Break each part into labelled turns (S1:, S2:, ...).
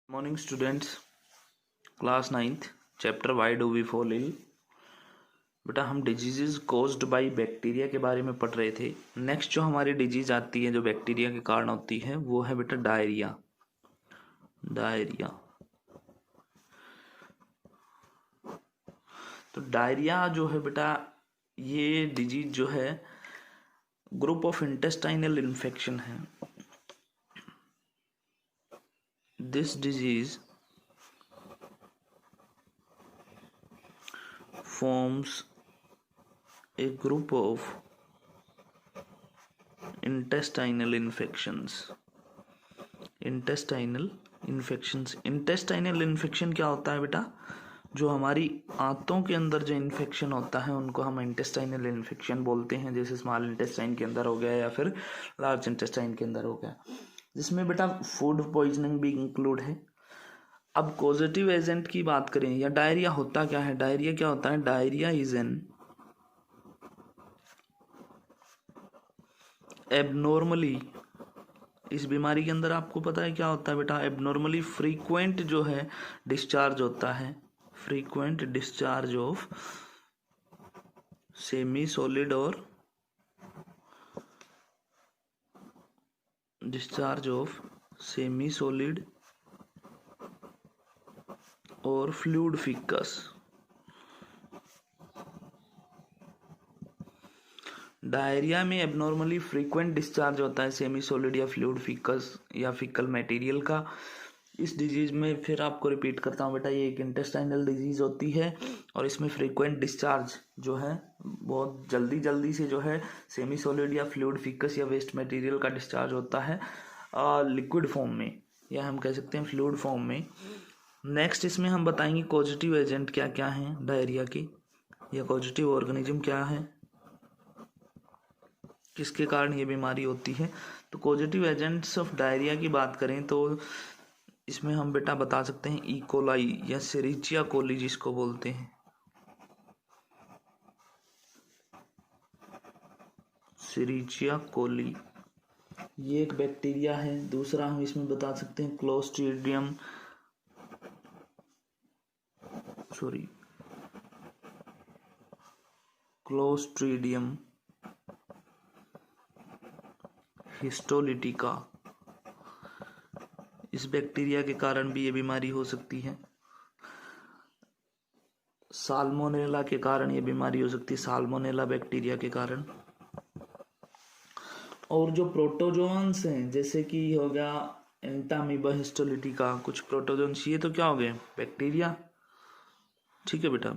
S1: Morning students, class 9th chapter why do we fall ill. बेटा हम diseases caused by bacteria के बारे में पढ़ रहे थे। नेक्स्ट जो हमारी डिजीज आती है जो बैक्टीरिया के कारण होती है वो है बेटा डायरिया। तो डायरिया जो है बेटा ये डिजीज जो है ग्रुप ऑफ इंटेस्टाइनल इन्फेक्शन है। This disease forms a group of intestinal infections। Intestinal infection क्या होता है बेटा? जो हमारी आंतों के अंदर जो इन्फेक्शन होता है उनको हम इंटेस्टाइनल इन्फेक्शन बोलते हैं। जैसे स्मॉल इंटेस्टाइन के अंदर हो गया या फिर लार्ज इंटेस्टाइन के अंदर हो गया, जिसमें बेटा फूड पॉइजनिंग भी इंक्लूड है। अब कॉजेटिव एजेंट की बात करें या डायरिया होता क्या है? डायरिया क्या होता है? डायरिया इज एन एबनॉर्मली, इस बीमारी के अंदर आपको पता है क्या होता है बेटा? एबनॉर्मली फ्रीक्वेंट जो है डिस्चार्ज होता है, frequent discharge of semi solid और डिस्चार्ज ऑफ सेमी सॉलिड और फ्लूइड फिकस। डायरिया में एबनॉर्मली फ्रीक्वेंट डिस्चार्ज होता है सेमी सॉलिड या फ्लूइड फिकस या फिकल मटेरियल का। इस डिजीज में फिर आपको रिपीट करता हूँ बेटा, ये एक इंटेस्टाइनल डिजीज होती है और इसमें फ्रीक्वेंट डिस्चार्ज जो है बहुत जल्दी से जो है सेमी सॉलिड या फ्लूइड फिकस या वेस्ट मटेरियल का डिस्चार्ज होता है लिक्विड फॉर्म में, या हम कह सकते हैं फ्लूइड फॉर्म में। नेक्स्ट इसमें हम बताएंगे कॉजेटिव एजेंट क्या क्या हैं डायरिया के, या कॉजेटिव ऑर्गेनिज्म क्या है, किसके कारण ये बीमारी होती है। तो कॉजेटिव एजेंट्स ऑफ डायरिया की बात करें तो इसमें हम बेटा बता सकते हैं ई कोलाई या सेरिचिया कोली जिसको बोलते हैं, सेरिचिया कोली, ये एक बैक्टीरिया है। दूसरा हम इसमें बता सकते हैं क्लोस्ट्रीडियम हिस्टोलिटिका। इस बैक्टीरिया के कारण भी ये बीमारी हो सकती है। साल्मोनेला के कारण ये बीमारी हो सकती है, साल्मोनेला बैक्टीरिया के कारण। और जो प्रोटोजोन्स हैं जैसे कि हो गया एंटामीबा हिस्टोलिटिका, कुछ प्रोटोजोन्स, ये तो क्या हो गए? बैक्टीरिया। ठीक है बेटा,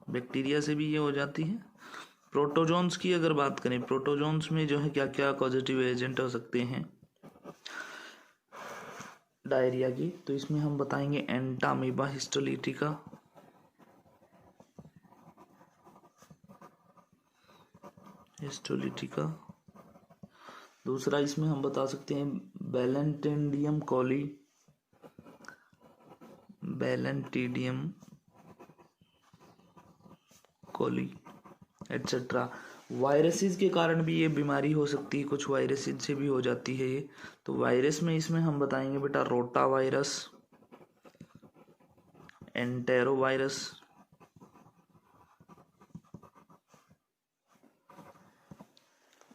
S1: बैक्टीरिया से भी ये हो जाती है। प्रोटोजोन्स की अगर बात करें, प्रोटोजोन्स में जो है क्या क्या पॉजिटिव एजेंट हो सकते हैं डायरिया की, तो इसमें हम बताएंगे एंटामीबा हिस्टोलिटिका। दूसरा इसमें हम बता सकते हैं बैलेंटिडियम कोली एटसेट्रा। वायरसेस के कारण भी ये बीमारी हो सकती है, कुछ वायरसेस से भी हो जाती है ये। तो वायरस में इसमें हम बताएंगे बेटा rotavirus, enterovirus,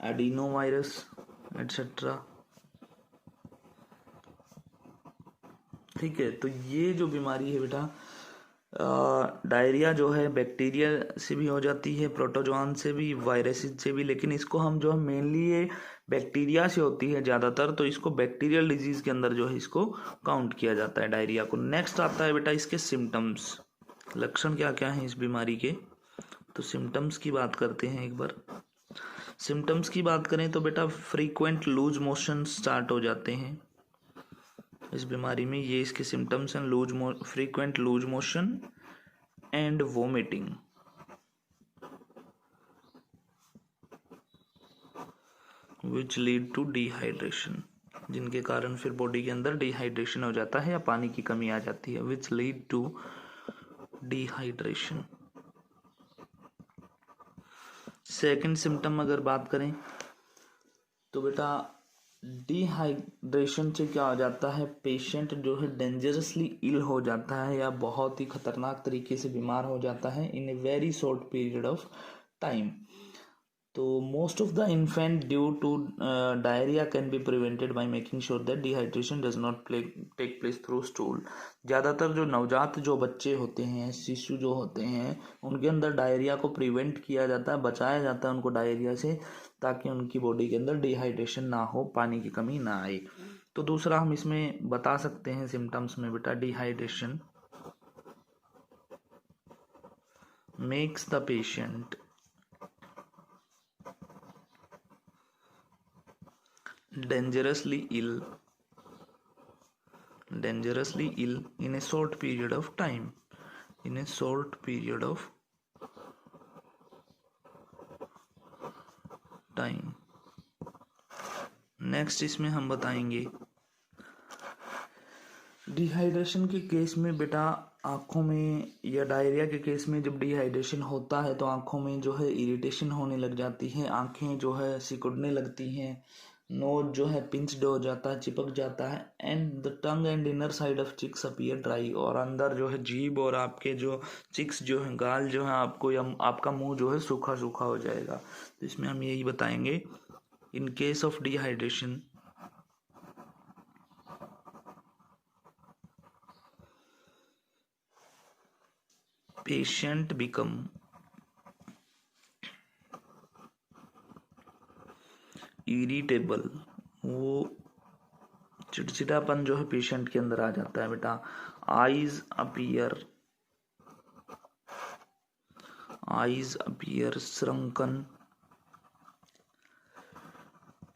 S1: adenovirus etcetera. ठीक है, तो ये जो बीमारी है बेटा डायरिया जो है बैक्टीरिया से भी हो जाती है, प्रोटोजोआन से भी, वायरसेस से भी, लेकिन इसको हम जो है मेनली ये बैक्टीरिया से होती है ज़्यादातर, तो इसको बैक्टीरियल डिजीज के अंदर जो है इसको काउंट किया जाता है डायरिया को। नेक्स्ट आता है बेटा इसके सिम्टम्स, लक्षण क्या क्या हैं इस बीमारी के। तो सिम्टम्स की बात करते हैं एक बार। सिम्टम्स की बात करें तो बेटा फ्रीक्वेंट लूज मोशन स्टार्ट हो जाते हैं इस बीमारी में। ये इसके सिम्टम्स हैं, frequent loose motion and vomiting. Which lead to dehydration, जिनके कारण फिर बॉडी के अंदर डिहाइड्रेशन हो जाता है या पानी की कमी आ जाती है। Which lead to dehydration. Second symptom अगर बात करें तो बेटा डिहाइड्रेशन से क्या हो जाता है, पेशेंट जो है डेंजरसली इल हो जाता है या बहुत ही खतरनाक तरीके से बीमार हो जाता है in a very short period of time. तो most of the infant due to diarrhoea can be prevented by making sure that dehydration does not take place through stool. ज़्यादातर जो नवजात जो बच्चे होते हैं, शिशु जो होते हैं, उनके अंदर डायरिया को प्रिवेंट किया जाता है, बचाया जाता है उनको डायरिया से, ताकि उनकी बॉडी के अंदर डिहाइड्रेशन ना हो, पानी की कमी ना आए। तो दूसरा हम इसमें बता सकते हैं सिम्टम्स में बेटा, dehydration makes the patient dangerously ill in a short period of time, in a short period of time। Next इसमें हम बताएंगे डिहाइड्रेशन के केस में बेटा, आँखों में या डायरिया के केस में जब डिहाइड्रेशन होता है तो आँखों में जो है इरिटेशन होने लग जाती है, आँखें जो है सिकुड़ने लगती हैं, नोज जो है पिंच्ड हो जाता है, चिपक जाता है, and the tongue and inner side of cheeks appear dry, और अंदर जो है जीभ और आपके जो चिक्स जो है, गाल जो है, आपको या आपका मुंह जो है सूखा सूखा हो जाएगा। तो इसमें हम यही बताएंगे, in case of dehydration patient become irritable, वो चिड़चिड़ापन जो है पेशेंट के अंदर आ जाता है बेटा। Eyes appear shrunken,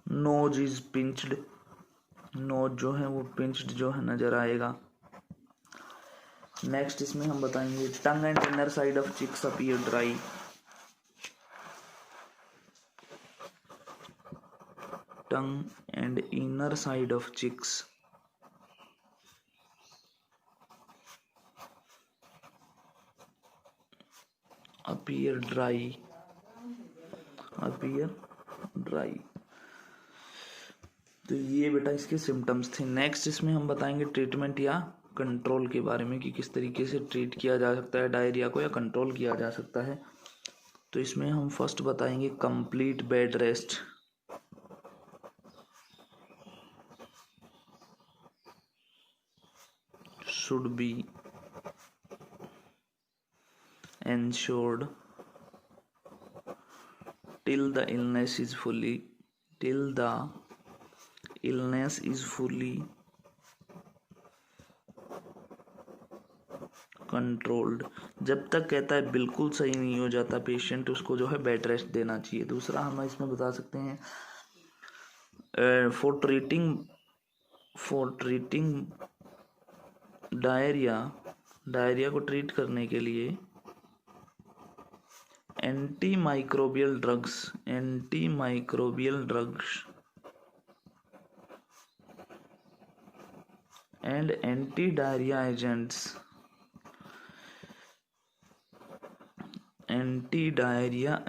S1: nose is pinched, nose जो है वो पिंच्ड जो है नजर आएगा। नेक्स्ट इसमें हम बताएंगे tongue and inner side of cheeks appear dry, tongue and inner side of cheeks appear dry, तो ये बेटा इसके सिम्टम्स थे। नेक्स्ट इसमें हम बताएंगे ट्रीटमेंट या कंट्रोल के बारे में कि किस तरीके से ट्रीट किया जा सकता है डायरिया को या कंट्रोल किया जा सकता है। तो इसमें हम फर्स्ट बताएंगे complete bed rest, should be ensured till the illness is fully controlled. जब तक कहता है बिल्कुल सही नहीं हो जाता पेशेंट, उसको जो है बेड रेस्ट देना चाहिए। दूसरा हम इसमें बता सकते हैं फॉर ट्रीटिंग डायरिया को ट्रीट करने के लिए anti microbial drugs and anti diarrhoea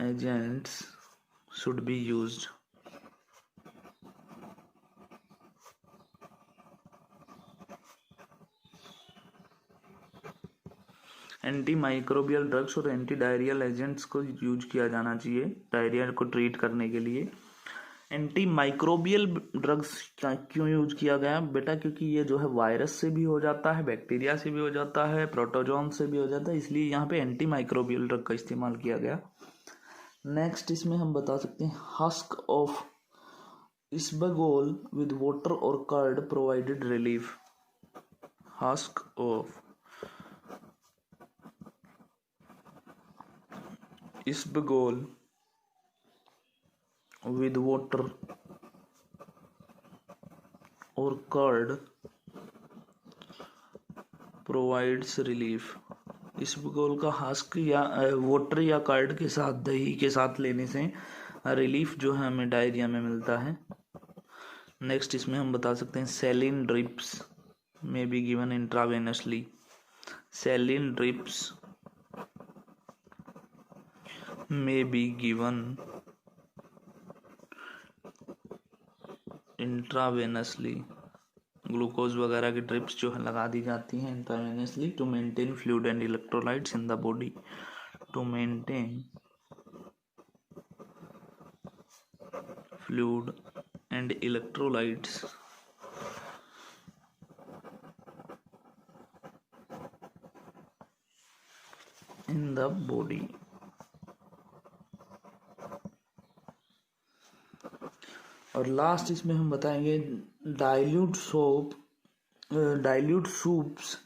S1: agents should be used। Anti microbial drugs और एंटी डायरियल एजेंट्स को यूज किया जाना चाहिए डायरिया को ट्रीट करने के लिए। एंटी माइक्रोबियल ड्रग्स क्यों यूज किया गया बेटा, क्योंकि ये जो है वायरस से भी हो जाता है, बैक्टीरिया से भी हो जाता है, प्रोटोजोन से भी हो जाता है, इसलिए यहाँ पे एंटी माइक्रोबियल ड्रग का इस्तेमाल किया गया। नेक्स्ट इसमें हम बता सकते हैं husk of isabgol with water और curd provided relief. Husk of isabgol with water और कर्ड प्रोवाइड्स रिलीफ। इसबगोल का हस्क या वाटर या कर्ड के साथ, दही के साथ लेने से रिलीफ जो है हमें डायरिया में मिलता है। नेक्स्ट इसमें हम बता सकते हैं saline drips may be given intravenously. Saline drips may be given intravenously glucose वगैरह की ड्रिप्स जो है लगा दी जाती हैं intravenously to maintain fluid and electrolytes in the body, to maintain fluid and electrolytes in the body. और last इसमें हम बताएंगे dilute soups,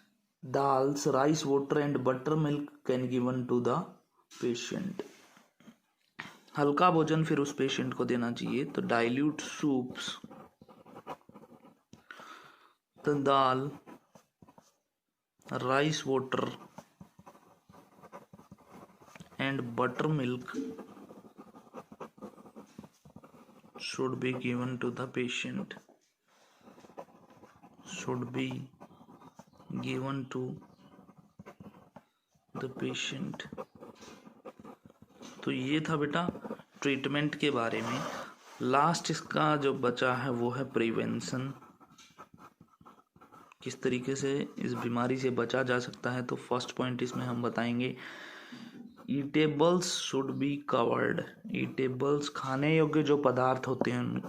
S1: dals, rice water and buttermilk can given to the patient. हल्का भोजन फिर उस पेशेंट को देना चाहिए। तो डाइल्यूट सूप्स, तो dal, rice water and buttermilk should be given to the patient, should be given to the patient। तो ये था बेटा ट्रीटमेंट के बारे में। लास्ट इसका जो बचा है वो है प्रिवेंशन, किस तरीके से इस बीमारी से बचा जा सकता है। तो फर्स्ट पॉइंट इसमें हम बताएंगे eatables should be covered. Eatables खाने योग्य जो पदार्थ होते हैं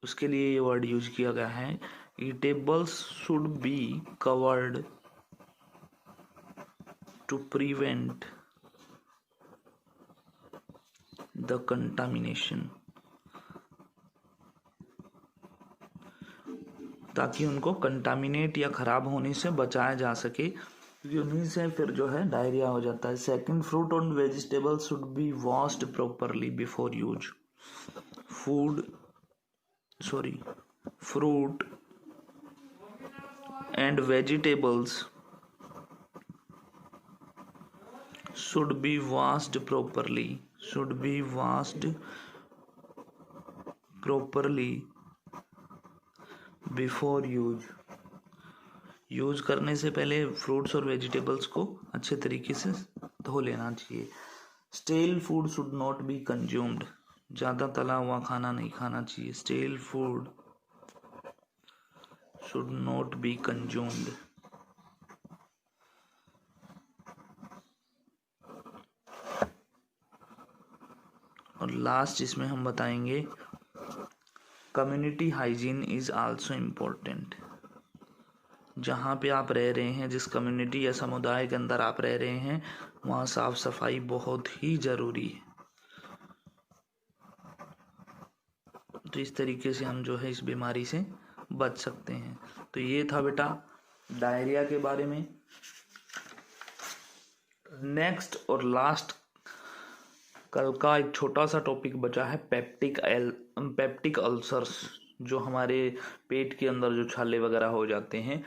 S1: उसके लिए ये वर्ड यूज किया गया है। Eatables should be covered to prevent the contamination, ताकि उनको कंटामिनेट या खराब होने से बचाया जा सके, क्योंकि उन्हीं से फिर जो है डायरिया हो जाता है। Second, fruit and vegetables should be washed properly before use. Fruit and vegetables should be washed properly before use करने से पहले फ्रूट्स और वेजिटेबल्स को अच्छे तरीके से धो लेना चाहिए। Stele food should not be consumed, ज़्यादा तला हुआ खाना नहीं खाना चाहिए। Stele food should not be consumed. और लास्ट इसमें हम बताएंगे community hygiene is also important. जहाँ पे आप रह रहे हैं, जिस कम्युनिटी या समुदाय के अंदर आप रह रहे हैं, वहाँ साफ सफाई बहुत ही ज़रूरी है। तो इस तरीके से हम जो है इस बीमारी से बच सकते हैं। तो ये था बेटा डायरिया के बारे में। नेक्स्ट और लास्ट कल का एक छोटा सा टॉपिक बचा है पेप्टिक अल्सर्स, जो हमारे पेट के अंदर जो छाले वगैरह हो जाते हैं,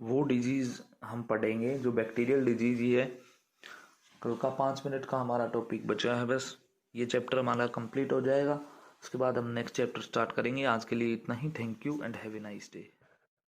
S1: वो डिजीज़ हम पढ़ेंगे, जो बैक्टीरियल डिजीज़ ही है। कल का 5 मिनट का हमारा टॉपिक बचा है, बस ये चैप्टर हमारा कंप्लीट हो जाएगा। उसके बाद हम नेक्स्ट चैप्टर स्टार्ट करेंगे। आज के लिए इतना ही। Thank you and have a nice day.